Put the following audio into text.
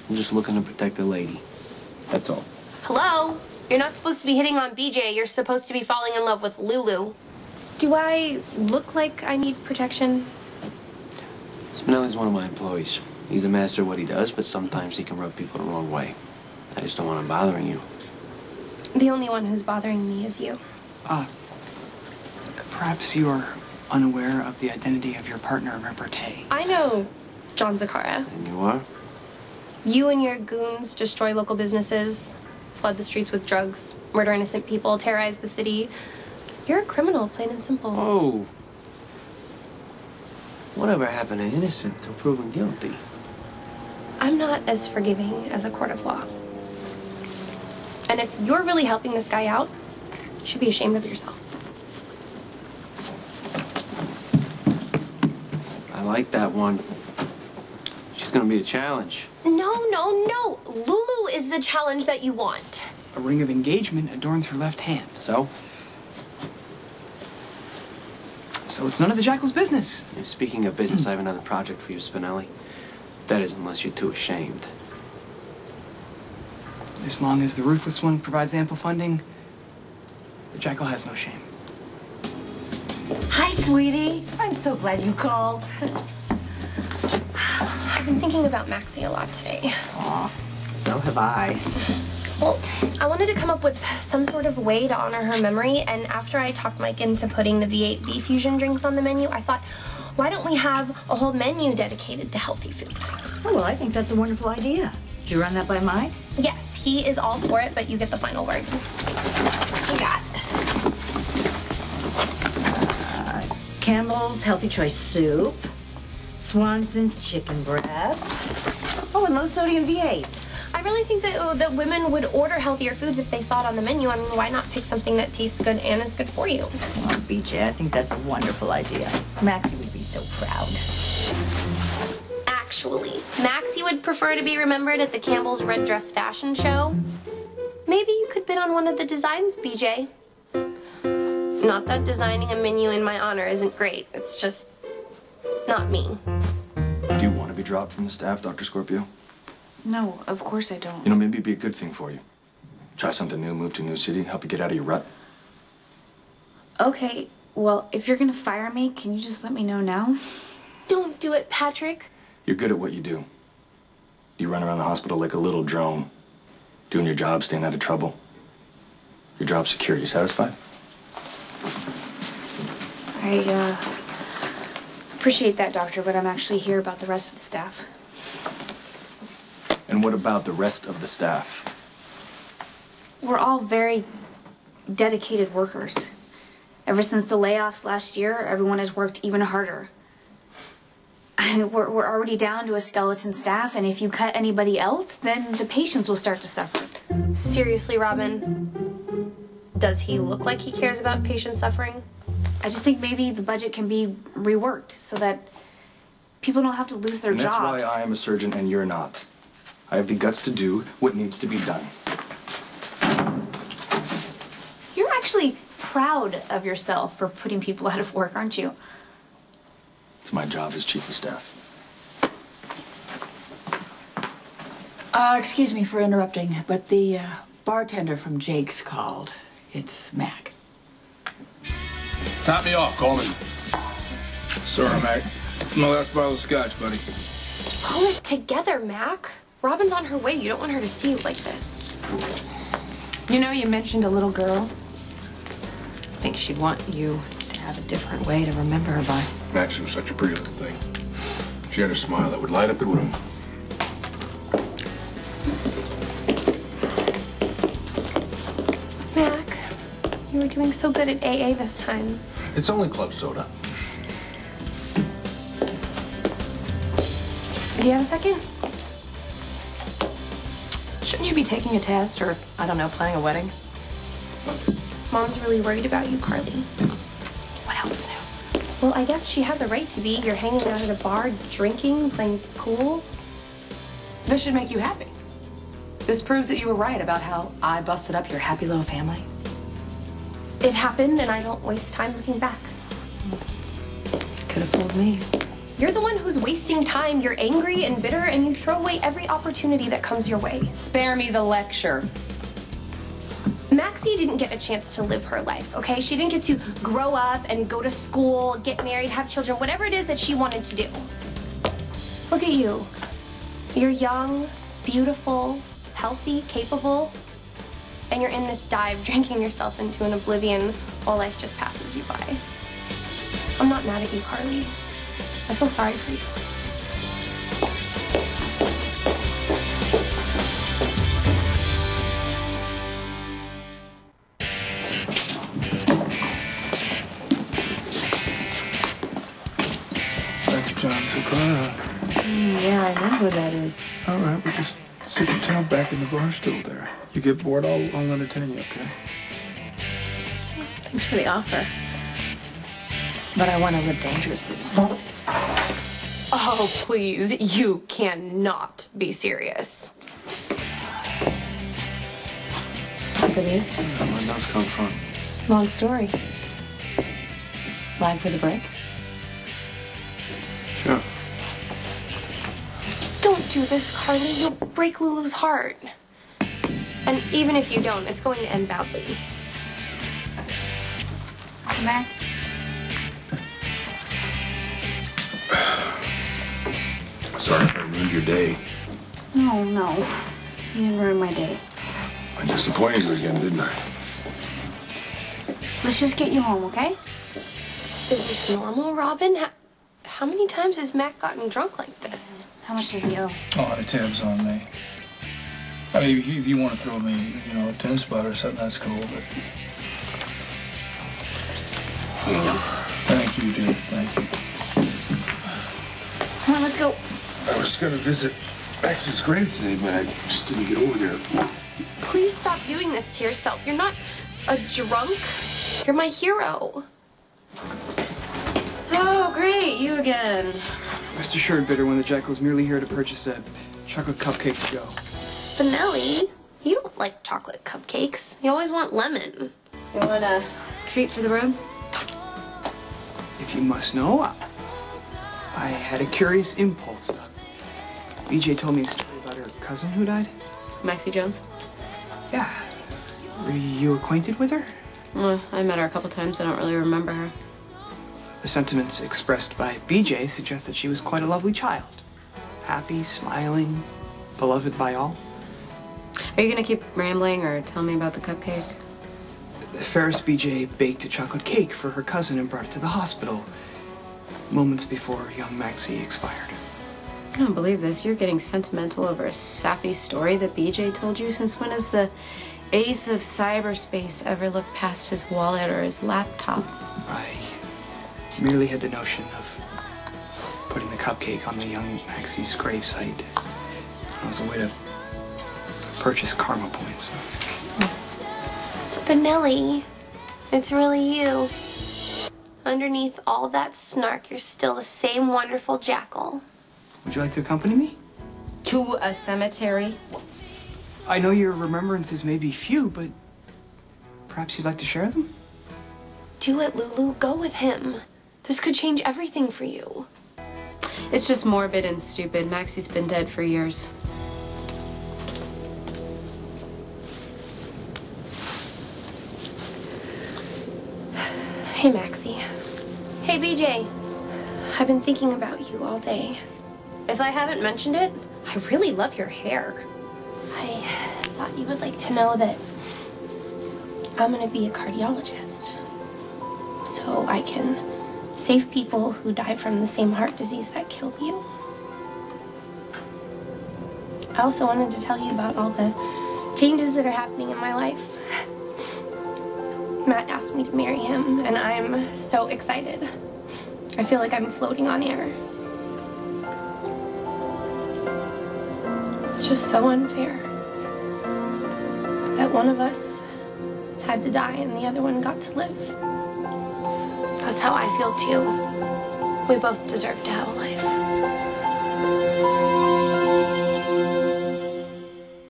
I'm just looking to protect the lady. That's all. Hello? You're not supposed to be hitting on BJ. You're supposed to be falling in love with Lulu. Do I look like I need protection? Spinelli's one of my employees. He's a master at what he does, but sometimes he can rub people the wrong way. I just don't want him bothering you. The only one who's bothering me is you. Perhaps you're unaware of the identity of your partner in repartee. I know John Zakara. And you are? You and your goons destroy local businesses, flood the streets with drugs, murder innocent people, terrorize the city. You're a criminal, plain and simple. Oh. Whatever happened to innocent till proven guilty? I'm not as forgiving as a court of law. And if you're really helping this guy out, you should be ashamed of yourself. I like that one. She's gonna be a challenge. No, no, no. Lulu is the challenge that you want. A ring of engagement adorns her left hand. So? So it's none of the Jackal's business. And speaking of business, I have another project for you, Spinelli. That is, unless you're too ashamed. As long as the ruthless one provides ample funding, the Jackal has no shame. Hi, sweetie. I'm so glad you called. I've been thinking about Maxie a lot today. Aw, so have I. Well, I wanted to come up with some sort of way to honor her memory, and after I talked Mike into putting the V8 fusion drinks on the menu, I thought, why don't we have a whole menu dedicated to healthy food? Oh, well, I think that's a wonderful idea. Did you run that by Mike? Yes, he is all for it, but you get the final word. What you got? Campbell's Healthy Choice Soup, Swanson's Chicken Breast, oh, and low sodium V8s. I really think that women would order healthier foods if they saw it on the menu. I mean, why not pick something that tastes good and is good for you? Oh, BJ, I think that's a wonderful idea. Maxie would be so proud. Actually, Maxie would prefer to be remembered at the Campbell's Red Dress Fashion Show. Maybe you could bid on one of the designs, BJ. Not that designing a menu in my honor isn't great. It's just not me. Do you want to be dropped from the staff, Dr. Scorpio? No, of course I don't. You know, maybe it'd be a good thing for you. Try something new, move to a new city, help you get out of your rut. Okay, well, if you're gonna fire me, can you just let me know now? Don't do it, Patrick. You're good at what you do. You run around the hospital like a little drone, doing your job, staying out of trouble. Your job's secure. You satisfied? I appreciate that, doctor, but I'm actually here about the rest of the staff. And what about the rest of the staff? We're all very dedicated workers. Ever since the layoffs last year, everyone has worked even harder. I mean, we're already down to a skeleton staff, and if you cut anybody else, then the patients will start to suffer. Seriously, Robin? Does he look like he cares about patient suffering? I just think maybe the budget can be reworked so that people don't have to lose their jobs. And that's why I am a surgeon and you're not. I have the guts to do what needs to be done. You're actually proud of yourself for putting people out of work, aren't you? It's my job as chief of staff. Excuse me for interrupting, but the bartender from Jake's called. It's Mac. Top me off, Coleman. Sorry, Mac. My last bottle of scotch, buddy. Pull it together, Mac. Robin's on her way. You don't want her to see you like this. You know, you mentioned a little girl. I think she'd want you to have a different way to remember her by. Maxie was such a pretty little thing. She had a smile that would light up the room. Mac, you were doing so good at AA this time. It's only club soda. Do you have a second? Shouldn't you be taking a test or, I don't know, planning a wedding? Mom's really worried about you, Carly. What else new? Well, I guess she has a right to be. You're hanging out at a bar, drinking, playing pool. This should make you happy. This proves that you were right about how I busted up your happy little family. It happened, and I don't waste time looking back. Could have fooled me. You're the one who's wasting time. You're angry and bitter, and you throw away every opportunity that comes your way. Spare me the lecture. Maxie didn't get a chance to live her life, okay? She didn't get to grow up and go to school, get married, have children, whatever it is that she wanted to do. Look at you. You're young, beautiful, healthy, capable, and you're in this dive drinking yourself into an oblivion while life just passes you by. I'm not mad at you, Carly. I feel sorry for you. That's John Sakura. Yeah, I know who that is. All right, well, just sit your tail back in the bar stool there. You get bored, I'll entertain you, okay? Thanks for the offer. But I want to live dangerously. Oh, please. You cannot be serious. Look at these. Where those come from? Long story. Flag for the break? Sure. Don't do this, Carly. You'll break Lulu's heart. And even if you don't, it's going to end badly. Mac? Sorry if I ruined your day. No, no. You didn't ruin my day. I disappointed you again, didn't I? Let's just get you home, okay? Is this normal, Robin? How many times has Mac gotten drunk like this? How much does he owe? Oh, the tab's on me. I mean, if you want to throw me, a 10 spot or something, that's cool, but... Here you go. Thank you, dude. Thank you. Come on, let's go. I was going to visit Max's grave today, but I just didn't get over there. Please stop doing this to yourself. You're not a drunk. You're my hero. Oh, great. You again. Rest assured, Bitter, when the Jekyll's merely here to purchase a chocolate cupcake to go. Spinelli, you don't like chocolate cupcakes. You always want lemon. You want a treat for the road? If you must know, I had a curious impulse. BJ told me a story about her cousin who died. Maxie Jones? Yeah. Were you acquainted with her? Well, I met her a couple times. I don't really remember her. The sentiments expressed by BJ suggest that she was quite a lovely child. Happy, smiling, beloved by all. Are you gonna keep rambling or tell me about the cupcake? Ferris BJ baked a chocolate cake for her cousin and brought it to the hospital moments before young Maxie expired. I don't believe this. You're getting sentimental over a sappy story that BJ told you. Since when has the ace of cyberspace ever looked past his wallet or his laptop? I merely had the notion of putting the cupcake on the young Maxie's gravesite. It was a way to purchase karma points. Spinelli, it's really you. Underneath all that snark, you're still the same wonderful jackal. Would you like to accompany me? To a cemetery? I know your remembrances may be few, but perhaps you'd like to share them? Do it, Lulu. Go with him. This could change everything for you. It's just morbid and stupid. Maxie's been dead for years. Hey, Maxie. Hey, BJ. I've been thinking about you all day. If I haven't mentioned it, I really love your hair. I thought you would like to know that I'm gonna be a cardiologist. So I can save people who die from the same heart disease that killed you. I also wanted to tell you about all the changes that are happening in my life. Matt asked me to marry him, and I'm so excited. I feel like I'm floating on air. It's just so unfair that one of us had to die and the other one got to live. That's how I feel too. We both deserve to have a life.